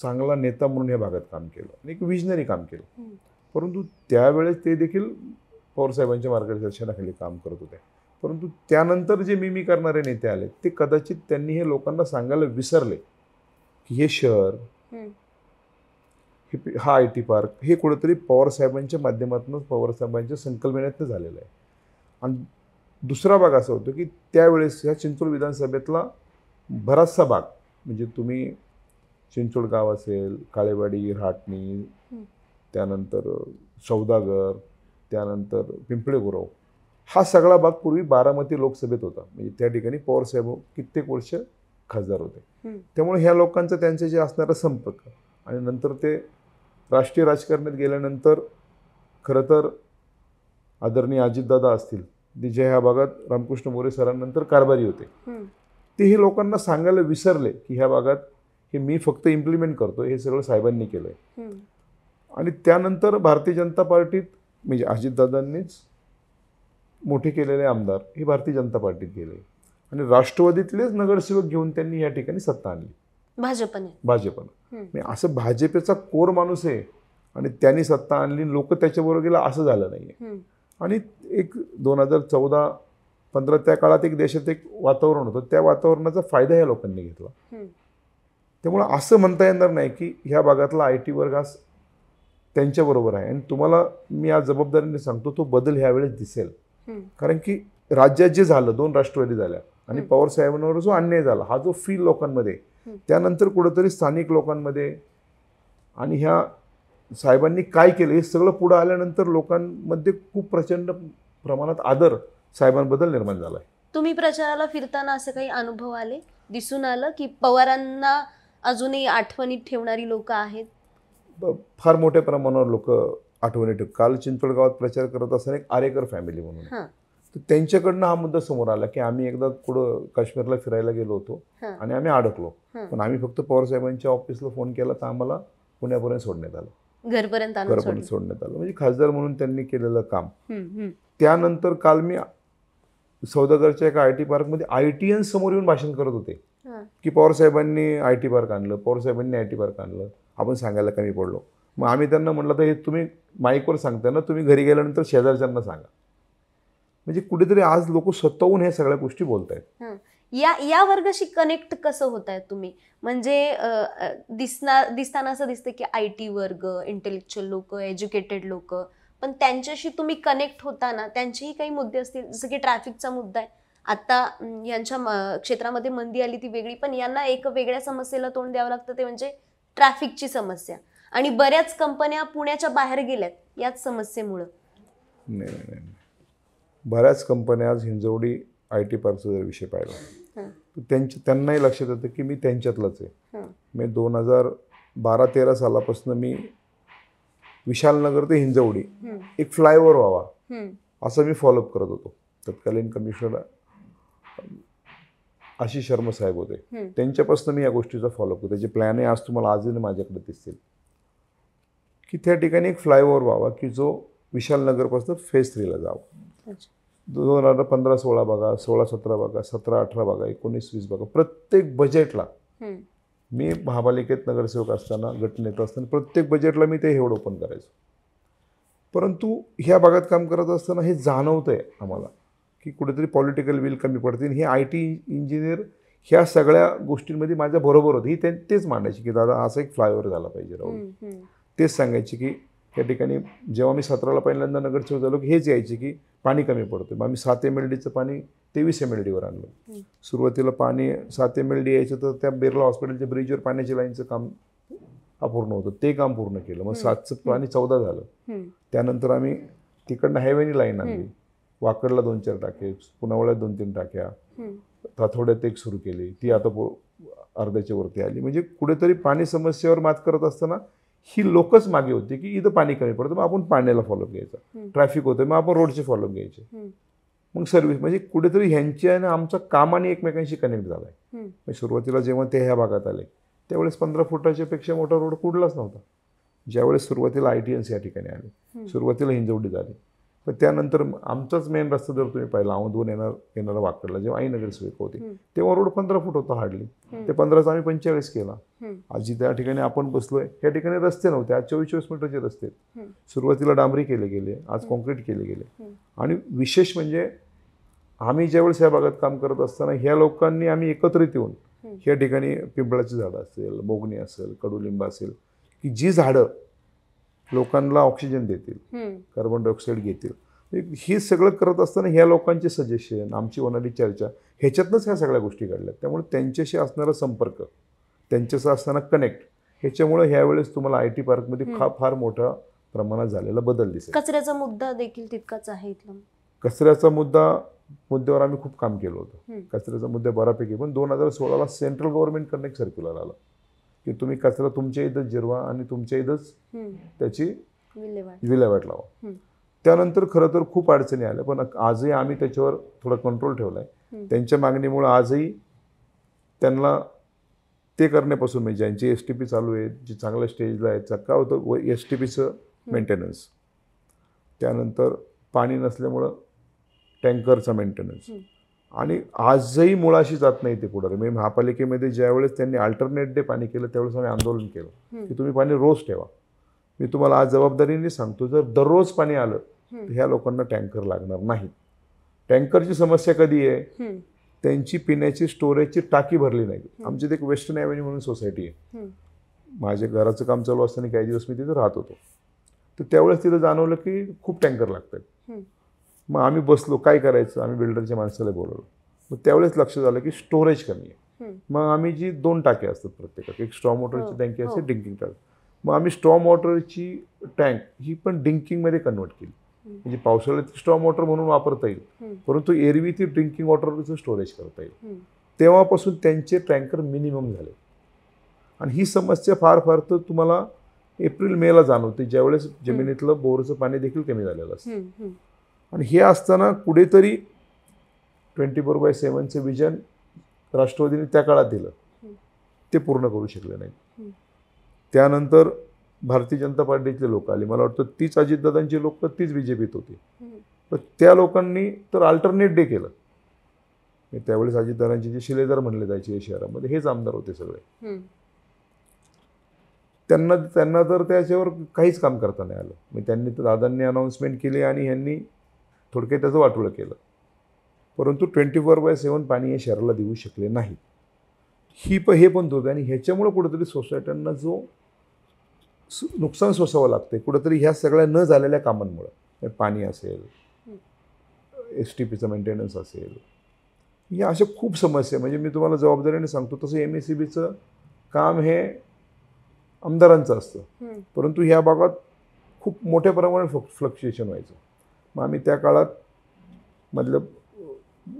चांगला नेता म्हणून या भागात काम केलं आणि एक विजनरी काम केलं, परंतु त्यावेळेस ते देखील पवारसाहेबांच्या मार्गदर्शनाखाली काम करत होते. परंतु त्यानंतर जे मी करणारे नेते आले, ते कदाचित त्यांनी हे लोकांना सांगायला विसरले की हे शहर, हा IT पार्क हे कुठेतरी पवारसाहेबांच्या माध्यमातून, पवारसाहेबांच्या संकल्पनेतनं झालेलं आहे. आणि दुसरा भाग असा होतो की त्यावेळेस ह्या चिंचवड विधानसभेतला बराचसा भाग, म्हणजे तुम्ही चिंचवड गाव असेल, काळेवाडी, राहटणी, त्यानंतर सौदागर, त्यानंतर पिंपळे गुरव, हा सगळा भाग पूर्वी बारामती लोकसभेत होता. म्हणजे त्या ठिकाणी पवारसाहेब कित्येक वर्ष खासदार होते. त्यामुळे ह्या लोकांचं त्यांचे जे असणारा संपर्क, आणि नंतर ते राष्ट्रीय राजकारणात गेल्यानंतर खरं तर आदरणीय अजितदादा असतील, ते जे ह्या भागात रामकृष्ण मोरे सरांनंतर कारभारी होते, ते हे लोकांना सांगायला विसरले की ह्या भागात हे मी फक्त इम्प्लिमेंट करतो, हे सगळं साहेबांनी केलं आहे. हम्म. आणि त्यानंतर भारतीय जनता पार्टीत म्हणजे अजितदादांनीच मोठे केलेले आमदार हे भारतीय जनता पार्टीत गेले आणि राष्ट्रवादीतलेच नगरसेवक घेऊन त्यांनी या ठिकाणी सत्ता आणली भाजपनं. म्हणजे असं भाजपचा कोर माणूस आहे आणि त्यांनी सत्ता आणली, लोक त्याच्याबरोबर गेला असं झालं नाहीये. आणि एक 2014-15 त्या काळात एक देशात एक वातावरण होतं, त्या वातावरणाचा फायदा या लोकांनी घेतला. त्यामुळं असं म्हणता येणार नाही की ह्या भागातला IT वर्ग हा त्यांच्याबरोबर आहे. आणि तुम्हाला मी आज जबाबदारीने सांगतो, तो बदल ह्यावेळेस दिसेल. कारण की राज्यात जे झालं, 2 राष्ट्रवादी झाल्या आणि पवार साहेबांवर जो अन्याय झाला, हा जो फील लोकांमध्ये, त्यानंतर कुठंतरी स्थानिक लोकांमध्ये आणि ह्या साहेबांनी काय केलं हे सगळं पुढं आल्यानंतर लोकांमध्ये खूप प्रचंड प्रमाणात आदर साहेबांबद्दल निर्माण झाला आहे. तुम्ही प्रचाराला फिरताना असं काही अनुभव आले, दिसून आलं की पवारांना अजूनही आठवणीत ठेवणारी लोक आहेत? फार मोठ्या प्रमाणावर लोक आठवणी ठेवतात. काल चिंचवड गावात प्रचार करत असताना एक आरेकर फॅमिली म्हणून, तर त्यांच्याकडनं हा मुद्दा समोर आला की आम्ही एकदा पुढं काश्मीरला फिरायला गेलो होतो आणि आम्ही अडकलो, पण आम्ही फक्त पवार साहेबांच्या ऑफिसला फोन केला तर आम्हाला पुण्यापर्यंत सोडण्यात आलं, घरपर्यंत सोडण्यात आलं. म्हणजे खासदार म्हणून त्यांनी केलेलं काम. त्यानंतर काल मी सौदागरच्या एका IT पार्कमध्ये ITN समोर येऊन भाषण करत होते की पवार साहेबांनी IT पार्क आणलं, पवार साहेबांनी IT पार्क आणलं, आपण सांगायला कमी पडलो. मग आम्ही त्यांना म्हटलं तर हे तुम्ही माईकवर सांगता ना, तुम्ही घरी गेल्यानंतर शेजारच्यांना सांगा. म्हणजे कुठेतरी आज लोक स्वतःहून हे सगळ्या गोष्टी बोलत आहेत. या वर्गाशी कनेक्ट कसं होत आहे तुम्ही? म्हणजे दिसताना असं दिसतं की IT वर्ग, इंटेलेक्च्युअल लोक, एज्युकेटेड लोक, पण त्यांच्याशी तुम्ही कनेक्ट होताना त्यांचेही काही मुद्दे असतील, जसं की ट्रॅफिकचा मुद्दा आहे. आता यांच्या क्षेत्रामध्ये मंदी आली ती वेगळी, पण यांना एक वेगळ्या समस्येला तोंड द्यावं लागतं, ते म्हणजे ट्रॅफिकची समस्या. आणि बऱ्याच कंपन्या पुण्याच्या बाहेर गेल्यात याच समस्येमुळं. नाही, बऱ्याच कंपन्या आज हिंजवडी IT पार्कचा जर विषय पाहिला तर त्यांनाही लक्षात येतं की मी त्यांच्यातलंच आहे. मी 2012-13 सालापासून मी विशालनगर ते हिंजवडी एक फ्लायओव्हर व्हावा असं मी फॉलोअप करत होतो. तत्कालीन कमिशनर आशिष शर्मा साहेब होते, त्यांच्यापासून मी या गोष्टीचा फॉलोअप करतो. त्याचे प्लॅन आहे आज तुम्हाला आजही माझ्याकडे दिसतील की त्या ठिकाणी एक फ्लायओव्हर व्हावा की जो विशालनगरपासून फेज 3ला जावा. 2015-16 बघा, 16-17 बघा, 17-18 बघा, 19-20 बघा, प्रत्येक बजेटला मी महापालिकेत नगरसेवक असताना, गटनेता असताना प्रत्येक बजेटला मी ते हेड ओपन करायचो. परंतु ह्या भागात काम करत असताना हे जाणवतं आहे आम्हाला की कुठेतरी पॉलिटिकल विल कमी पडतील. हे IT इंजिनियर ह्या सगळ्या गोष्टींमध्ये माझ्या बरोबर होते. ही तेच मांडायची की दादा असा एक फ्लायओव्हर झाला पाहिजे राहुल. तेच सांगायचे की त्या ठिकाणी जेव्हा मी 17ला पहिल्यांदा नगरसेवक झालो की हेच यायचे की पाणी कमी पडतं. मग आम्ही 7 MLDचं पाणी 23 MLDवर आणलं. सुरुवातीला पाणी 7 MLD यायचं तर त्या बिर्ला हॉस्पिटलच्या ब्रिजवर पाण्याच्या लाईनचं काम अपूर्ण होतं, ते काम पूर्ण केलं. मग 7चं पाणी 14 झालं. त्यानंतर आम्ही तिकडनं हायवेनी लाईन आणली, वाकडला 2-4 टाके, पुनावळ्यात 2-3 टाक्या, ताथोड्यात एक सुरू केली, ती आता अर्ध्याच्या वरती आली. म्हणजे कुठेतरी पाणी समस्येवर मात करत असताना ही लोकच मागे होती की इथं पाणी कमी पडतं, मग आपण पाण्याला फॉलोअप घ्यायचा. ट्रॅफिक होतं, मग आपण रोडचे फॉलोअप घ्यायचे. मग सर्व्हिस, म्हणजे कुठेतरी ह्यांची आणि आमचा कामाने एकमेकांशी कनेक्ट झाला आहे. सुरुवातीला जेव्हा ते ह्या भागात आले त्यावेळेस 15 फुटाच्या पेक्षा मोठा रोड कुठलाच नव्हता. ज्यावेळेस सुरुवातीला ITNs या ठिकाणी आले, सुरुवातीला हिंजवडी झाली, पण त्यानंतर आमचाच मेन रस्ता जर तुम्ही पाहिला औंधवून येणारा वाकडला, जेव्हा आई नगरसेवक होती तेव्हा रोड 15 फूट होता हार्डली. ते 15चा आम्ही 45 केला. आज त्या ठिकाणी आपण बसलोय त्या ठिकाणी रस्ते नव्हते, आज 24 मीटरचे रस्ते आहेत. सुरुवातीला डांबरी केले गेले, आज कॉन्क्रीट केले गेले. आणि विशेष म्हणजे आम्ही ज्यावेळेस या भागात काम करत असताना ह्या लोकांनी आम्ही एकत्रित येऊन ह्या ठिकाणी पिंपळाची झाडं असेल, बोगणी असेल, कडुलिंब असेल, की जी झाडं लोकांना ऑक्सिजन देतील, कार्बन डायऑक्साईड घेतील, ही सगळं करत असताना ह्या लोकांचे सजेशन, आमची होणारी चर्चा, ह्याच्यातनंच ह्या सगळ्या गोष्टी घडल्यात. त्यामुळे त्यांच्याशी असणारा संपर्क, त्यांच्याशी असताना कनेक्ट, ह्याच्यामुळे ह्यावेळेस तुम्हाला IT पार्कमध्ये फार मोठ्या प्रमाणात झालेला बदल दिसेल. कचऱ्याचा मुद्दा देखील तितकाच आहे इथला. कचऱ्याचा मुद्द्यावर आम्ही खूप काम केलं होतं. कचऱ्याचा मुद्दा बऱ्यापैकी, पण 2016ला सेंट्रल गव्हर्नमेंटकडनं एक सर्क्युलर आला की तुम्ही कचरा तुमच्या इथंच जिरवा आणि तुमच्या इथंच त्याची विल्हेवाट लावा. त्यानंतर खरं तर खूप अडचणी आल्या, पण आजही आम्ही त्याच्यावर थोडा कंट्रोल ठेवला आहे. त्यांच्या मागणीमुळे आजही त्यांना ते करण्यापासून म्हणजे ज्यांची STP चालू आहे, जे चांगल्या स्टेजला आहेत, काय होतं STPचं मेंटेनन्स, त्यानंतर पाणी नसल्यामुळं टँकरचा मेंटेनन्स, आणि आजही मुळाशी जात नाही ते पुढारी. म्हणजे महापालिकेमध्ये ज्यावेळेस त्यांनी अल्टरनेट डे पाणी केलं त्यावेळेस आम्ही आंदोलन केलं की तुम्ही पाणी रोज ठेवा. मी तुम्हाला आज जबाबदारीने सांगतो, जर दररोज पाणी आलं तर ह्या लोकांना टँकर लागणार नाही. टँकरची समस्या कधी आहे, त्यांची पिण्याची स्टोरेजची टाकी भरली नाही. आमच्यात एक वेस्टर्न ॲव्हेन्यू म्हणून सोसायटी आहे, माझ्या घराचं काम चालू असताना काही दिवस मी तिथे राहत होतो, तर त्यावेळेस तिथं जाणवलं की खूप टँकर लागतात. मग आम्ही बसलो, काय करायचं, आम्ही बिल्डरच्या माणसाला बोलवलं. मग त्यावेळेस लक्ष झालं की स्टोरेज कमी आहे. मग आम्ही जी 2 टाक्या असतात प्रत्येकात, एक स्ट्रॉम वॉटरची टँकी असते, ड्रिंकिंग टँक. मग आम्ही स्ट्रॉम वॉटरची टँक ही पण ड्रिंकिंगमध्ये कन्वर्ट केली. म्हणजे पावसाळ्यात स्ट्रॉम वॉटर म्हणून वापरता येईल, परंतु एरवी ती ड्रिंकिंग वॉटरचं स्टोरेज करता येईल. तेव्हापासून त्यांचे टँकर मिनिमम झाले. आणि ही समस्या फार फार तर तुम्हाला एप्रिल-मेला जाणवते, ज्यावेळेस जमिनीतलं बोरचं पाणी देखील कमी झालेलं असतं. आणि हे असताना कुठेतरी 24/7चं विजन राष्ट्रवादीने त्या काळात दिलं, ते पूर्ण करू शकले नाही. त्यानंतर भारतीय जनता पार्टीचे लोक आले, मला वाटतं तीच अजितदादांची लोक तीच BJPत होती, तर त्या लोकांनी तर अल्टरनेट डे केलं. त्यावेळेस अजितदादांचे जे शिलेदार म्हणले जायचे या शहरामध्ये हेच आमदार होते सगळे. त्यांना तर त्याच्यावर काहीच काम करता नाही आलं. मग त्यांनी तर दादांनी अनाऊन्समेंट केली आणि ह्यांनी थोडक्यात त्याचं वाटोळं केलं, परंतु 24/7 पाणी या शहराला देऊ शकले नाही. हे पण होतं. आणि ह्याच्यामुळे कुठेतरी सोसायट्यांना जो नुकसान सोसावं लागतं कुठेतरी ह्या सगळ्या न झालेल्या कामांमुळं, पाणी असेल, STPचं मेंटेनन्स असेल, या अशा खूप समस्या. म्हणजे मी तुम्हाला जबाबदारीने सांगतो, तसं MSEBचं काम हे आमदारांचं असतं, परंतु ह्या भागात खूप मोठ्या प्रमाणात फ्लक्च्युएशन व्हायचं. मग आम्ही त्या काळात मतलब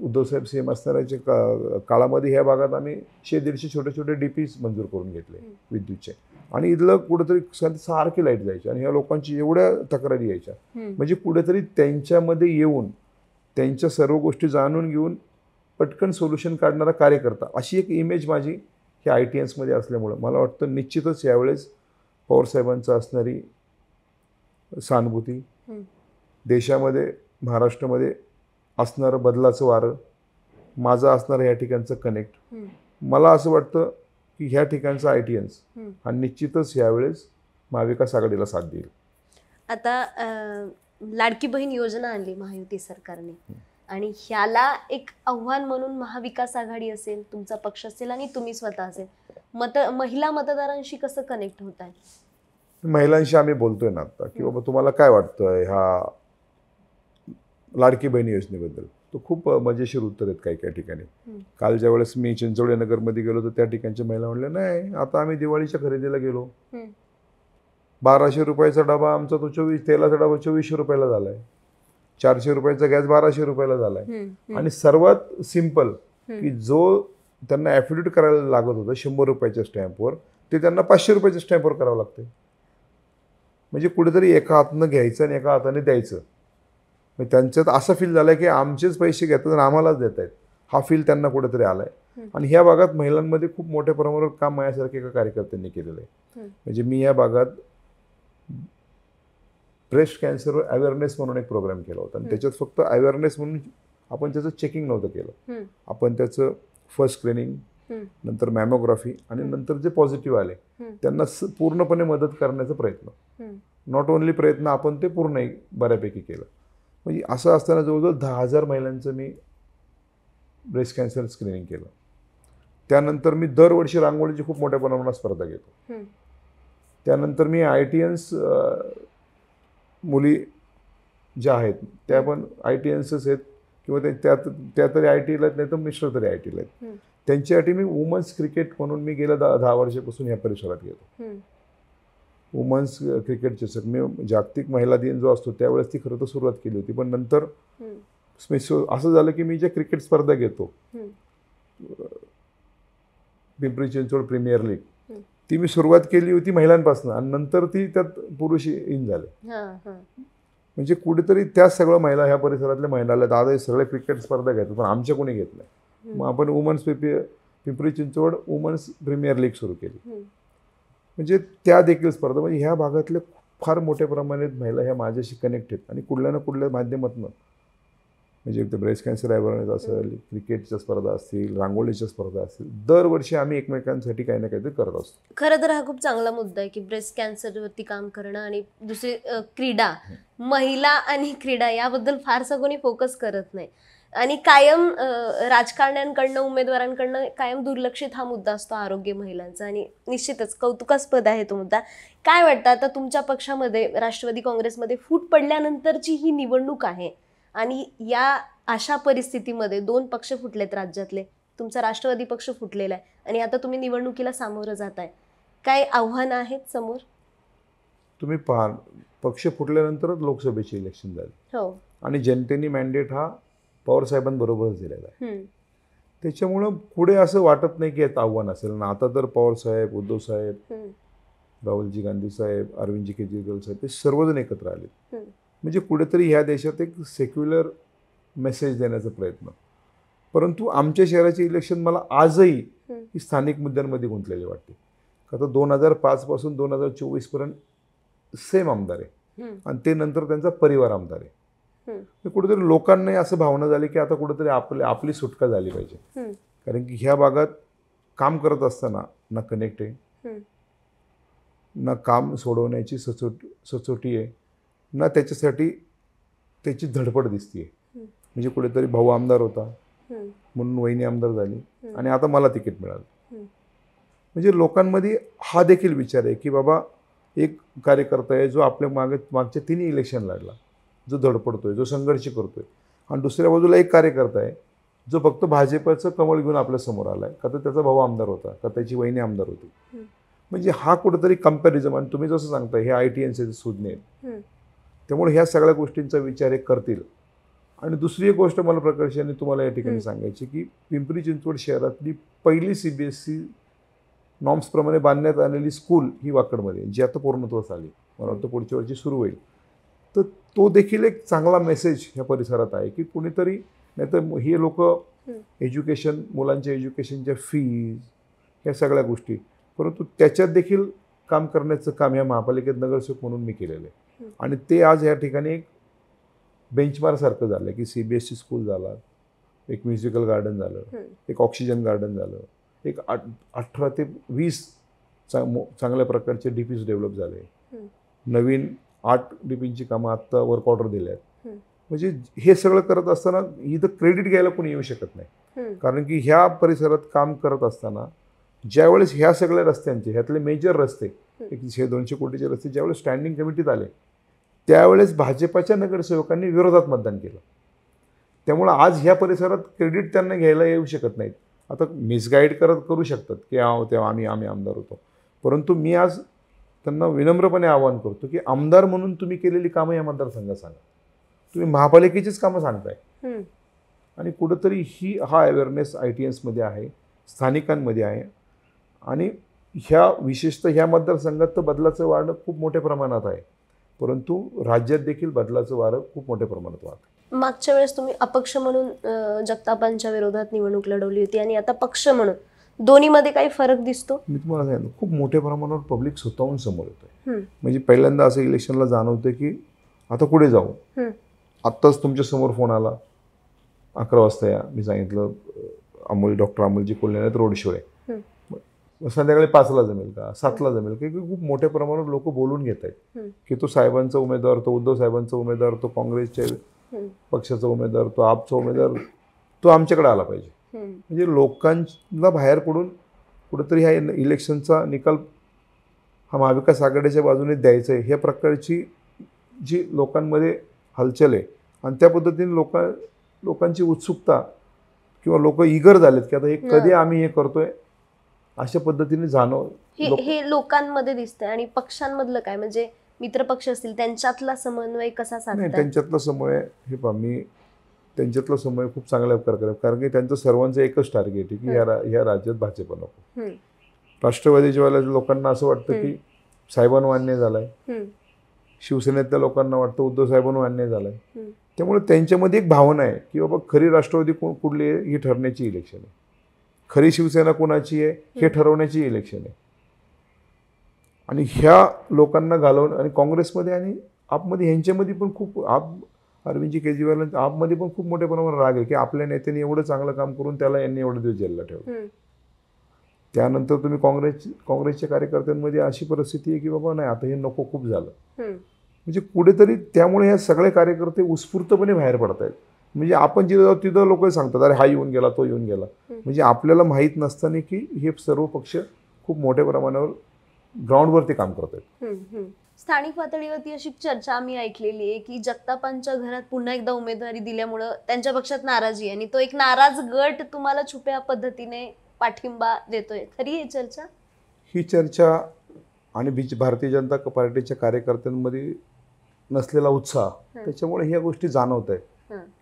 उद्धवसाहेब CM असणाऱ्याच्या काळामध्ये ह्या भागात आम्ही 100-150 छोटे छोटे DPs मंजूर करून घेतले विद्युतचे. आणि इथलं कुठेतरी सारखी लाईट जायची आणि ह्या लोकांची एवढ्या तक्रारी यायच्या. म्हणजे कुठेतरी त्यांच्यामध्ये येऊन त्यांच्या सर्व गोष्टी जाणून घेऊन पटकन सोल्युशन काढणारा कार्यकर्ता, अशी एक इमेज माझी ह्या ITNsमध्ये असल्यामुळं मला वाटतं निश्चितच यावेळेस पवारसाहेबांचं असणारी सहानुभूती, देशामध्ये महाराष्ट्रामध्ये असणारं बदलाचं वारं, माझं असणारं ह्या ठिकाणचं कनेक्ट, मला असं वाटतं की ह्या ठिकाणचा ITNs हा निश्चितच यावेळेस महाविकास आघाडीला साथ देईल. आता लाडकी बहीण योजना आणली महायुती सरकारने, आणि ह्याला एक आव्हान म्हणून महाविकास आघाडी असेल, तुमचा पक्ष असेल आणि तुम्ही स्वतः असेल, महिला मतदारांशी कसं कनेक्ट होत आहे? महिलांशी आम्ही बोलतोय ना आता की बाबा तुम्हाला काय वाटतं ह्या लाडकी बहीण योजनेबद्दल. तो खूप मजेशीर उत्तर आहेत काही काही ठिकाणी. काल ज्यावेळेस मी चिंचोळी नगरमध्ये गेलो तर त्या ठिकाणच्या महिला म्हणल्या, नाही आता आम्ही दिवाळीच्या खरेदीला गेलो, 1200 रुपयाचा डबा आमचा तो तेलाचा डबा 2400 रुपयाला झालाय, 400 रुपयाचा गॅस 1200 रुपयाला झालाय. आणि सर्वात सिंपल की जो त्यांना ॲफिडेविट करायला लागत होतं 100 रुपयाच्या स्टॅम्पवर, ते त्यांना 500 रुपयाच्या स्टॅम्पवर करावं लागतं. म्हणजे कुठेतरी एका हातानं घ्यायचं आणि एका हाताने द्यायचं. म्हणजे त्यांच्यात असं फील झालं की आमचेच पैसे घेतात आणि आम्हालाच देत आहेत, हा फील त्यांना कुठेतरी आला आहे. आणि ह्या भागात महिलांमध्ये खूप मोठ्या प्रमाणावर काम माझ्यासारख्या एका कार्यकर्त्यांनी केलेलं आहे. म्हणजे मी या भागात ब्रेस्ट कॅन्सरवर अवेअरनेस म्हणून एक प्रोग्राम केला होता, आणि त्याच्यात फक्त अवेअरनेस म्हणून आपण त्याचं चेकिंग नव्हतं केलं. आपण त्याचं फर्स्ट स्क्रीनिंग, नंतर मॅमोग्राफी, आणि नंतर जे पॉझिटिव्ह आले त्यांना पूर्णपणे मदत करण्याचा प्रयत्न, नॉट ओन्ली प्रयत्न, आपण ते पूर्ण बऱ्यापैकी केलं. म्हणजे असं असताना जवळजवळ 10,000 महिलांचं मी ब्रेस्ट कॅन्सर स्क्रीनिंग केलं. त्यानंतर मी दरवर्षी रांगोळीची खूप मोठ्या प्रमाणात स्पर्धा घेतो. त्यानंतर मी ITNs मुली ज्या आहेत त्या पण ITNsच आहेत, किंवा त्या तरी ITला आहेत, नाही तर मिस्टर तरी ITला आहेत. त्यांच्यासाठी मी वुमन्स क्रिकेट म्हणून मी गेल्या 10 वर्षापासून ह्या परिसरात घेतो. वुमन्स क्रिकेट चषक मी जागतिक महिला दिन जो असतो त्यावेळेस ती खरं तर सुरुवात केली होती, पण नंतर असं झालं की मी ज्या क्रिकेट स्पर्धा घेतो, पिंपरी चिंचवड प्रीमियर लीग, ती मी सुरुवात केली होती महिलांपासून, आणि नंतर ती त्यात पुरुष इन झाले. म्हणजे कुठेतरी त्या सगळ्या महिला, ह्या परिसरातल्या महिलाला दादा हे सगळे क्रिकेट स्पर्धा घेतात पण आमच्या कोणी घेत नाही. मग आपण women's Pimpri Chinchwad women's premier league सुरू केली. म्हणजे त्या देखील स्पर्धा, म्हणजे ह्या भागातले फार मोठ्या प्रमाणात महिला ह्या माझ्याशी कनेक्ट आहेत आणि कुठल्या ना कुठल्या माध्यमातून, म्हणजे ते ब्रेस्ट कॅन्सर अवेअरनेस असेल, क्रिकेटच्या स्पर्धा असतील, रांगोळीच्या स्पर्धा असतील, दरवर्षी आम्ही एकमेकांसाठी काही ना काहीतरी करत असतो. खरं तर हा खूप चांगला मुद्दा आहे की ब्रेस्ट कॅन्सरवरती काम करणं. आणि दुसरी क्रीडा, महिला आणि क्रीडा याबद्दल फारसं कोणी फोकस करत नाही आणि कायम राजकारण्यांकडनं, उमेदवारांकडनं कायम दुर्लक्षित हा मुद्दा असतो आरोग्य महिलांचा. आणि निश्चितच कौतुकास्पद आहे तो मुद्दा. काय वाटतं आता तुमच्या पक्षामध्ये, राष्ट्रवादी काँग्रेसमध्ये फूट पडल्यानंतरची ही निवडणूक आहे आणि या अशा परिस्थितीमध्ये 2 पक्ष फुटलेत राज्यातले, तुमचा राष्ट्रवादी पक्ष फुटलेला आहे आणि आता तुम्ही निवडणुकीला सामोरं जाताय, काय आव्हानं आहेत समोर? तुम्ही पहा, पक्ष फुटल्यानंतरच लोकसभेचे इलेक्शन झाले. हो. आणि जनतेने मॅन्डेट हा पवार साहेबांबरोबरच दिलेला आहे. त्याच्यामुळं पुढे असं वाटत नाही की यात आव्हान असेल ना. आता तर पवार साहेब, उद्धव साहेब, राहुलजी गांधी साहेब, अरविंदजी केजरीवाल साहेब, हे सर्वजण एकत्र आले. म्हणजे कुठेतरी ह्या देशात एक सेक्युलर मेसेज देण्याचा प्रयत्न. परंतु आमच्या शहराचे इलेक्शन मला आजही स्थानिक मुद्द्यांमध्ये गुंतलेले वाटते. आता 2005 पासून 2024 पर्यंत सेम आमदार आहे आणि ते नंतर त्यांचा परिवार आमदार आहे. कुठेतरी लोकांना असं भावना झाली की आता कुठेतरी आपली सुटका झाली पाहिजे. कारण की ह्या भागात काम करत असताना ना कनेक्ट आहे, ना काम सोडवण्याची सचोटी आहे, ना त्याच्यासाठी त्याची धडपड दिसते. म्हणजे कुठेतरी भाऊ आमदार होता म्हणून वहिनी आमदार झाली आणि आता मला तिकीट मिळालं. म्हणजे लोकांमध्ये हा देखील विचार आहे की बाबा एक कार्यकर्ता आहे जो आपल्या मागच्या 3 इलेक्शन लढला, जो धडपडतोय, जो संघर्ष करतोय, आणि दुसऱ्या बाजूला एक कार्यकर्ता आहे जो फक्त भाजपचं कमळ घेऊन आपल्या समोर आलाय, का तर त्याचा भाऊ आमदार होता, का त्याची वहिनी आमदार होती. म्हणजे हा कुठेतरी कंपॅरिझन, आणि तुम्ही जसं सांगताय हे ITNCचे सुज्ञ आहेत, त्यामुळे ह्या सगळ्या गोष्टींचा विचार हे करतील. आणि दुसरी एक गोष्ट मला प्रकर्षाने तुम्हाला या ठिकाणी सांगायची की पिंपरी चिंचवड शहरातली पहिली CBSE नॉर्म्सप्रमाणे बांधण्यात आलेली स्कूल ही वाकडमध्ये, जी आता पूर्णत्वास आली, मला वाटतं पुढच्या वर्षी सुरू होईल. तर तो देखील एक चांगला मेसेज ह्या परिसरात आहे की कुणीतरी, नाहीतर हे लोक एज्युकेशन, मुलांच्या एज्युकेशनच्या फीज, ह्या सगळ्या गोष्टी, परंतु त्याच्यात देखील काम करण्याचं काम ह्या महापालिकेत नगरसेवक म्हणून मी केलेलं आहे. आणि ते आज ह्या ठिकाणी एक बेंचमार्कसारखं झालं की CBSE स्कूल झाला, एक म्युझिकल गार्डन झालं, एक ऑक्सिजन गार्डन झालं, एक 18 ते 20 चांगल्या प्रकारचे DPs डेव्हलप झाले, नवीन 8 DPंची कामं आत्ता वर्क ऑर्डर दिल्या आहेत. म्हणजे हे सगळं करत असताना इथं क्रेडिट घ्यायला कोणी येऊ शकत नाही. कारण की ह्या परिसरात काम करत असताना ज्यावेळेस ह्या सगळ्या रस्त्यांचे, ह्यातले मेजर रस्ते, 100-200 कोटीचे रस्ते ज्यावेळेस स्टँडिंग कमिटीत आले, त्यावेळेस भाजपाच्या नगरसेवकांनी विरोधात मतदान केलं. त्यामुळं आज ह्या परिसरात क्रेडिट त्यांना घ्यायला येऊ शकत नाहीत. आता मिसगाईड करू शकतात की तेव्हा आम्ही आमदार होतो, परंतु मी आज त्यांना विनम्रपणे आवाहन करतो की आमदार म्हणून तुम्ही केलेली कामं या मतदारसंघात सांगा. तुम्ही महापालिकेचीच कामं सांगताय. आणि कुठंतरी हा अवेअरनेस ITNsमध्ये आहे, स्थानिकांमध्ये आहे. आणि ह्या विशेषतः ह्या मतदारसंघात तर बदलाचं वारं खूप मोठ्या प्रमाणात आहे, परंतु राज्यात देखील बदलाचं वारं खूप मोठ्या प्रमाणात वाहत आहे. मागच्या वेळेस तुम्ही अपक्ष म्हणून जगतापांच्या विरोधात निवडणूक लढवली होती आणि आता पक्ष म्हणून, दोन्हीमध्ये काही फरक दिसतो? मी तुम्हाला सांगितलं, खूप मोठ्या प्रमाणावर पब्लिक स्वतःहून समोर येतोय. म्हणजे पहिल्यांदा असं इलेक्शनला जाणवतं की आता कुठे जाऊ. आत्ताच तुमच्या समोर फोन आला, 11 वाजता या, मी सांगितलं doctor Amolji Kolhe road show आहे, संध्याकाळी 5ला जमेल का, 7ला जमेल का, की खूप मोठ्या प्रमाणावर लोक बोलून घेत आहेत की तो साहेबांचा उमेदवार, तो उद्धव साहेबांचा उमेदवार, तो काँग्रेसच्या पक्षाचा उमेदवार, तो आपचा उमेदवार, तो आमच्याकडे आला पाहिजे. म्हणजे लोकांना बाहेर पडून कुठंतरी ह्या इलेक्शनचा निकाल हा महाविकास आघाडीच्या बाजूने द्यायचा आहे, ह्या प्रकारची जी लोकांमध्ये हलचल आहे. आणि त्या पद्धतीने लोकांची उत्सुकता किंवा लोक इगर झालेत की आता हे कधी आम्ही हे करतोय, अशा पद्धतीने हे लोकांमध्ये दिसतंय. आणि पक्षांमधलं काय, म्हणजे मित्र पक्ष असतील त्यांच्यातला समन्वय कसा साधताय? त्यांच्यातला समन्वय, हे पहा, मी त्यांच्यातला समन्वय खूप चांगल्या प्रकारे, कारण की त्यांचं सर्वांचं एकच टार्गेट आहे की ह्या राज्यात भाजप नको. राष्ट्रवादीच्या वेळेला लोकांना असं वाटतं की साहेबांवर अन्याय झालाय, शिवसेनेतल्या लोकांना वाटतं उद्धव साहेबांवर अन्याय झालाय. त्यामुळे त्यांच्यामध्ये एक भावना आहे की बाबा खरी राष्ट्रवादी कुठली आहे ही ठरण्याची इलेक्शन आहे. खरी शिवसेना कोणाची आहे हे ठरवण्याची इलेक्शन आहे. आणि ह्या लोकांना घालवणं आणि काँग्रेसमध्ये आणि आपमध्ये ह्यांच्यामध्ये पण खूप अरविंदजी केजरीवाल आपमध्ये पण खूप मोठ्या प्रमाणावर राग आहे की आपल्या नेत्यांनी एवढं चांगलं काम करून त्याला यांनी एवढं दिवस जेलला ठेवलं. त्यानंतर तुम्ही काँग्रेसच्या कार्यकर्त्यांमध्ये अशी परिस्थिती आहे की बाबा नाही आता हे नको, खूप झालं. म्हणजे कुठेतरी त्यामुळे ह्या सगळे कार्यकर्ते उत्स्फूर्तपणे बाहेर पडत आहेत. म्हणजे आपण जिथं जाऊ तिथं लोक सांगतात अरे हा येऊन गेला, तो येऊन गेला. म्हणजे आपल्याला माहीत नसताना की हे सर्व पक्ष खूप मोठ्या प्रमाणावर ग्राउंडवरती काम करत आहेत. स्थानिक पातळीवरती अशी चर्चा आम्ही ऐकलेली आहे की जगतापांच्या घरात पुन्हा एकदा उमेदवारी दिल्यामुळं त्यांच्या पक्षात नाराजी आहे आणि तो एक नाराज गट तुम्हाला छुप्या पद्धतीने पाठिंबा देतोय. खरी ही चर्चा? ही चर्चा आणि भारतीय जनता पार्टीच्या कार्यकर्त्यांमध्ये नसलेला उत्साह त्याच्यामुळे ह्या गोष्टी जाणवत आहेत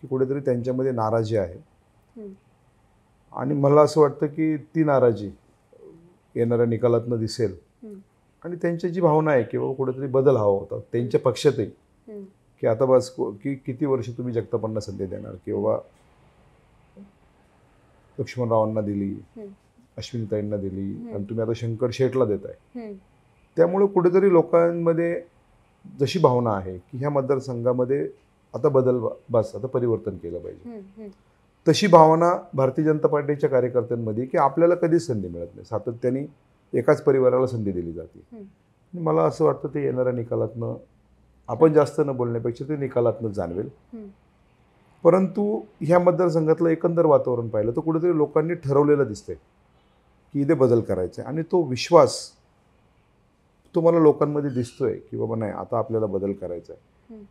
की कुठेतरी त्यांच्यामध्ये नाराजी आहे. आणि मला असं वाटतं की ती नाराजी येणाऱ्या निकालातनं दिसेल. आणि त्यांची जी भावना आहे की बाबा कुठेतरी बदल हवा होता त्यांच्या पक्षातही की आता बस की किती वर्ष तुम्ही जगतापांना संधी देणार की बाबा लक्ष्मणरावांना दिली, अश्विनीताईंना दिली आणि तुम्ही आता शंकर शेठला देताय. त्यामुळे कुठेतरी लोकांमध्ये जशी भावना आहे की ह्या मतदारसंघामध्ये आता बदल, बस आता परिवर्तन केलं पाहिजे, तशी भावना भारतीय जनता पार्टीच्या कार्यकर्त्यांमध्ये की आपल्याला कधीच संधी मिळत नाही, सातत्याने एकाच परिवाराला संधी दिली जाते. मला असं वाटतं ते येणाऱ्या निकालातनं आपण जास्त न बोलण्यापेक्षा ते निकालातनं जाणवेल. परंतु ह्या मतदारसंघातलं एकंदर वातावरण पाहिलं तर कुठेतरी लोकांनी ठरवलेलं दिसतंय की इथे बदल करायचा आहे. आणि तो विश्वास तुम्हाला लोकांमध्ये दिसतोय की बाबा नाही आता आपल्याला बदल करायचा आहे.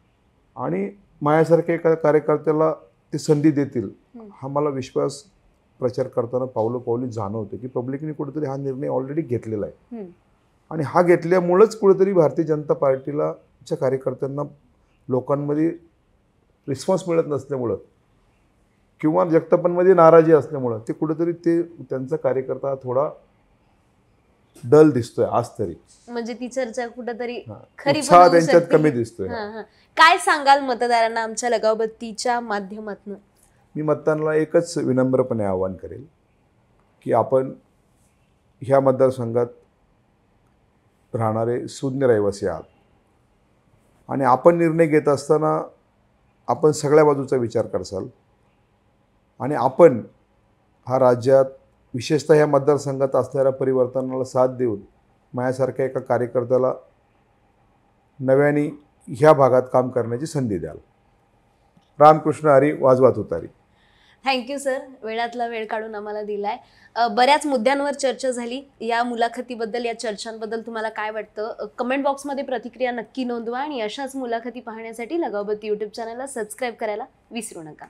आणि माझ्यासारख्या एका कार्यकर्त्याला ते संधी देतील हा मला विश्वास प्रचार करताना पावलोपावली जाणवते की पब्लिकने कुठेतरी हा निर्णय ऑलरेडी घेतलेला आहे. आणि हा घेतल्यामुळंच कुठेतरी भारतीय जनता पार्टीला च्या कार्यकर्त्यांना लोकांमध्ये रिस्पॉन्स मिळत नसल्यामुळं किंवा जगतापांमध्ये नाराजी असल्यामुळं ते कुठेतरी ते त्यांचा कार्यकर्ता थोडा डल दिसतोय आज तरी. म्हणजे ती चर्चा कुठेतरी खरी उत्साह त्यांच्यात कमी दिसतोय. काय सांगाल मतदारांना आमच्या लगावबत्तीच्या माध्यमातून? मी मतदारांना एकच विनम्रपणे आवाहन करेल की आपण ह्या मतदारसंघात राहणारे शून्य रहिवासी आहात आणि आपण निर्णय घेत असताना आपण सगळ्या बाजूचा विचार करसाल आणि आपण हा राज्यात विशेषतः ह्या मतदारसंघात असणाऱ्या परिवर्तनाला साथ देऊन माझ्यासारख्या एका कार्यकर्त्याला नव्याने ह्या भागात काम करण्याची संधी द्याल. रामकृष्ण हरी, वाजवा तुतारी. थँक्यू सर, वेळातला वेळ काढून आम्हाला दिलाय. बऱ्याच मुद्द्यांवर चर्चा झाली. या मुलाखतीबद्दल, या चर्चांबद्दल तुम्हाला काय वाटतं कमेंट बॉक्समध्ये प्रतिक्रिया नक्की नोंदवा आणि अशाच मुलाखती पाहण्यासाठी लगावबत्ती यूट्यूब चॅनलला सबस्क्राईब करायला विसरू नका.